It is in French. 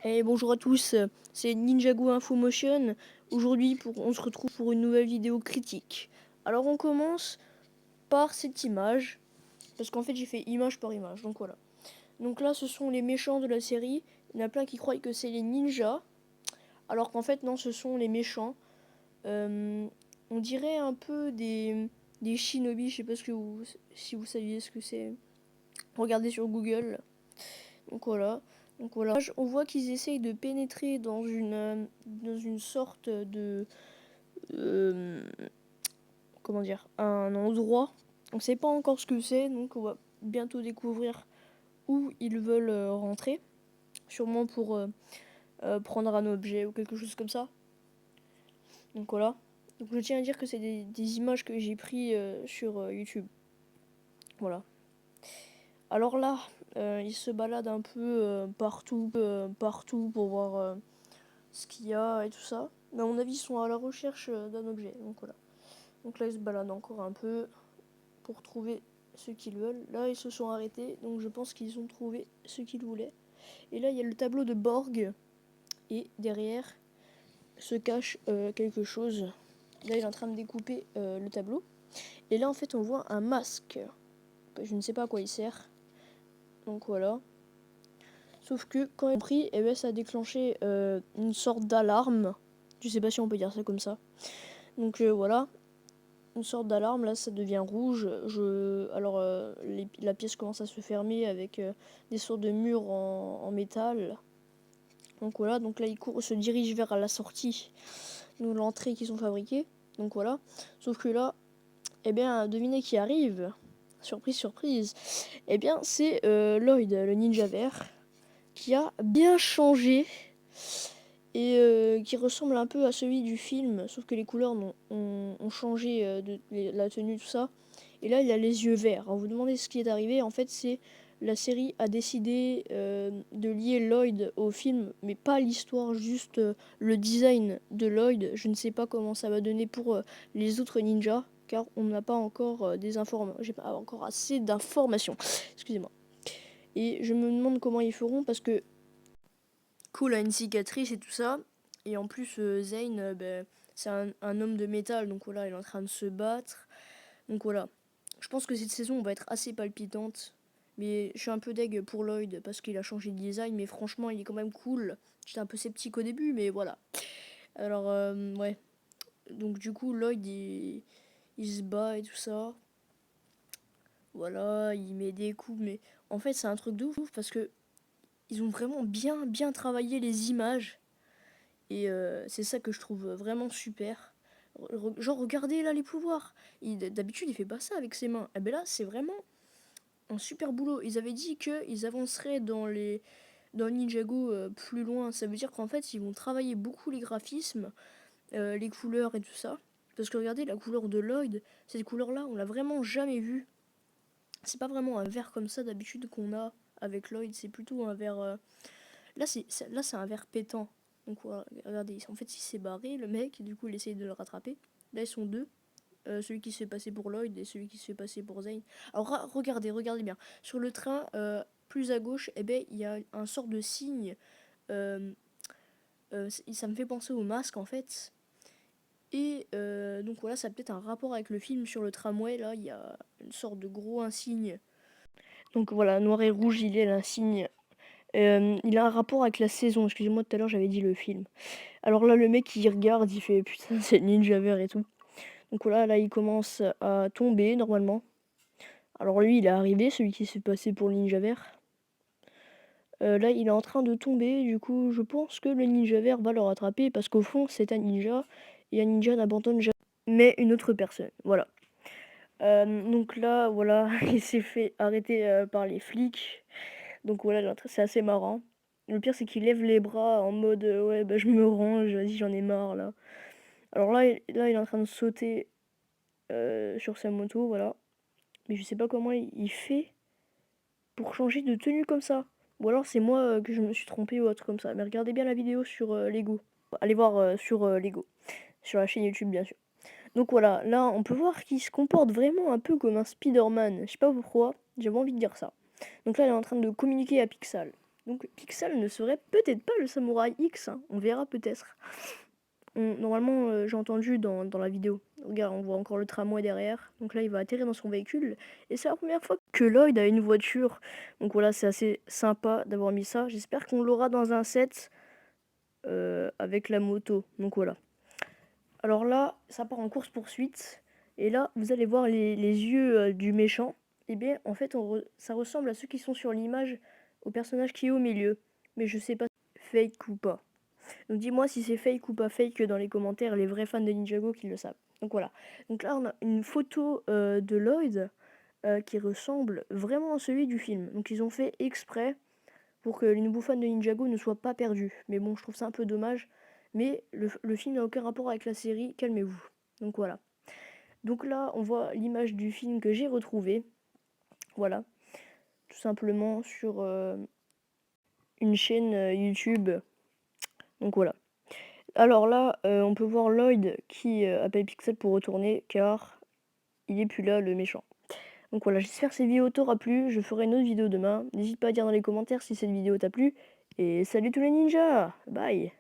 Et bonjour à tous, c'est Ninjago Infomotion. Aujourd'hui, on se retrouve pour une nouvelle vidéo critique. Alors on commence par cette image, parce qu'en fait j'ai fait image par image, donc voilà. Donc là ce sont les méchants de la série. Il y en a plein qui croient que c'est les ninjas, alors qu'en fait non, ce sont les méchants. On dirait un peu des shinobi, je sais pas si vous saviez ce que c'est. Regardez sur Google. Donc voilà. Donc voilà. On voit qu'ils essayent de pénétrer dans une sorte de euh, comment dire, un endroit. On ne sait pas encore ce que c'est, donc on va bientôt découvrir où ils veulent rentrer. Sûrement pour prendre un objet ou quelque chose comme ça. Donc voilà. Donc je tiens à dire que c'est des images que j'ai prises sur YouTube. Voilà. Alors là, ils se baladent un peu partout pour voir ce qu'il y a et tout ça. Mais à mon avis, ils sont à la recherche d'un objet. Donc voilà. Donc là, ils se baladent encore un peu pour trouver ce qu'ils veulent. Là, ils se sont arrêtés. Donc je pense qu'ils ont trouvé ce qu'ils voulaient. Et là, il y a le tableau de Borg. Et derrière se cache quelque chose. Là, il est en train de découper le tableau. Et là, en fait, on voit un masque. Je ne sais pas à quoi il sert. Donc voilà. Sauf que quand il est pris, eh ben, ça a déclenché une sorte d'alarme. Je sais pas si on peut dire ça comme ça. Donc voilà, une sorte d'alarme, là ça devient rouge. Alors la pièce commence à se fermer avec des sortes de murs en métal. Donc voilà, donc là il se dirige vers la sortie, donc l'entrée qui sont fabriquées. Donc voilà, sauf que là, eh bien devinez qui arrive. Surprise, surprise. Eh bien c'est Lloyd, le ninja vert, qui a bien changé et qui ressemble un peu à celui du film, sauf que les couleurs ont changé la tenue, tout ça. Et là, il a les yeux verts. Alors, vous demandez ce qui est arrivé. En fait, c'est la série a décidé de lier Lloyd au film, mais pas l'histoire, juste le design de Lloyd. Je ne sais pas comment ça va donner pour les autres ninjas, car on n'a pas encore j'ai pas encore assez d'informations. Excusez-moi. Et je me demande comment ils feront parce que Cool a une cicatrice et tout ça. Et en plus, Zane, ben, c'est un homme de métal, donc voilà, il est en train de se battre. Donc voilà. Je pense que cette saison va être assez palpitante. Mais je suis un peu deg pour Lloyd parce qu'il a changé de design, mais franchement, il est quand même cool. J'étais un peu sceptique au début, mais voilà. Alors, ouais. Donc du coup, Lloyd, il se bat et tout ça. Voilà, il met des coups, mais en fait, c'est un truc de ouf parce que ils ont vraiment bien travaillé les images. Et c'est ça que je trouve vraiment super. Genre, regardez là les pouvoirs. D'habitude, il fait pas ça avec ses mains. Et ben là, c'est vraiment un super boulot. Ils avaient dit qu'ils avanceraient dans le Ninjago plus loin. Ça veut dire qu'en fait, ils vont travailler beaucoup les graphismes, les couleurs et tout ça. Parce que regardez, la couleur de Lloyd, cette couleur-là, on l'a vraiment jamais vue. C'est pas vraiment un vert comme ça d'habitude qu'on a avec Lloyd. C'est plutôt un vert. Là, c'est un vert pétant. Donc voilà, regardez, en fait, il s'est barré, le mec, et du coup, il essaye de le rattraper. Là, ils sont deux. Celui qui se fait passer pour Lloyd et celui qui se fait passer pour Zane. Alors, regardez bien. Sur le train, plus à gauche, eh ben, il y a un sort de signe. euh, Ça me fait penser au masque, en fait. Et donc voilà, ça a peut-être un rapport avec le film sur le tramway. Là, il y a une sorte de gros insigne. Donc voilà, noir et rouge, il est l'insigne. Il a un rapport avec la saison. Excusez-moi, tout à l'heure, j'avais dit le film. Alors là, le mec, il regarde, il fait putain, c'est Ninja Vert et tout. Donc voilà, là, il commence à tomber normalement. Alors lui, il est arrivé, celui qui s'est passé pour le Ninja Vert. Là, il est en train de tomber. Du coup, je pense que le Ninja Vert va le rattraper parce qu'au fond, c'est un ninja. Et un ninja n'abandonne jamais. Mais une autre personne. Voilà. Donc là, voilà, il s'est fait arrêter par les flics. Donc voilà, c'est assez marrant. Le pire, c'est qu'il lève les bras en mode ouais, bah je me range, vas-y, j'en ai marre là. Alors là, il est en train de sauter sur sa moto, voilà. Mais je sais pas comment il fait pour changer de tenue comme ça. Ou alors c'est moi que je me suis trompée ou autre comme ça. Mais regardez bien la vidéo sur Lego. Allez voir sur Lego. Sur la chaîne YouTube, bien sûr. Donc voilà, là, on peut voir qu'il se comporte vraiment un peu comme un Spider-Man. Je sais pas pourquoi, j'avais envie de dire ça. Donc là, il est en train de communiquer à Pixel. Donc Pixel ne serait peut-être pas le Samouraï X, hein. On verra peut-être. Normalement, j'ai entendu dans la vidéo. Regarde, on voit encore le tramway derrière. Donc là, il va atterrir dans son véhicule. Et c'est la première fois que Lloyd a une voiture. Donc voilà, c'est assez sympa d'avoir mis ça. J'espère qu'on l'aura dans un set avec la moto. Donc voilà. Alors là, ça part en course-poursuite. Et là, vous allez voir les yeux du méchant. Et bien, en fait, ça ressemble à ceux qui sont sur l'image, au personnage qui est au milieu. Mais je sais pas si c'est fake ou pas. Donc dis-moi si c'est fake ou pas fake dans les commentaires, les vrais fans de Ninjago qui le savent. Donc voilà. Donc là, on a une photo de Lloyd qui ressemble vraiment à celui du film. Donc ils ont fait exprès pour que les nouveaux fans de Ninjago ne soient pas perdus. Mais bon, je trouve ça un peu dommage. Mais le film n'a aucun rapport avec la série, calmez-vous. Donc voilà. Donc là, on voit l'image du film que j'ai retrouvé. Voilà. Tout simplement sur une chaîne YouTube. Donc voilà. Alors là, on peut voir Lloyd qui appelle Pixel pour retourner car il est plus là, le méchant. Donc voilà, j'espère que cette vidéo t'aura plu. Je ferai une autre vidéo demain. N'hésite pas à dire dans les commentaires si cette vidéo t'a plu. Et salut tous les ninjas! Bye!